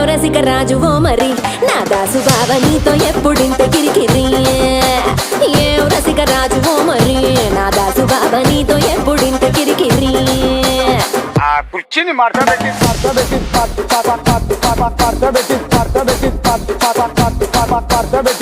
రసిక రాజువో మరి నా దాసు బావ నీతో ఎప్పుడింత కిరికిరి ఏం రసిక రాజువో మరి నా దాసు బావ నీతో ఎప్పుడింత కిరికిరి ఆ కుర్చీని మార్చబెట్టి మార్చబెట్టి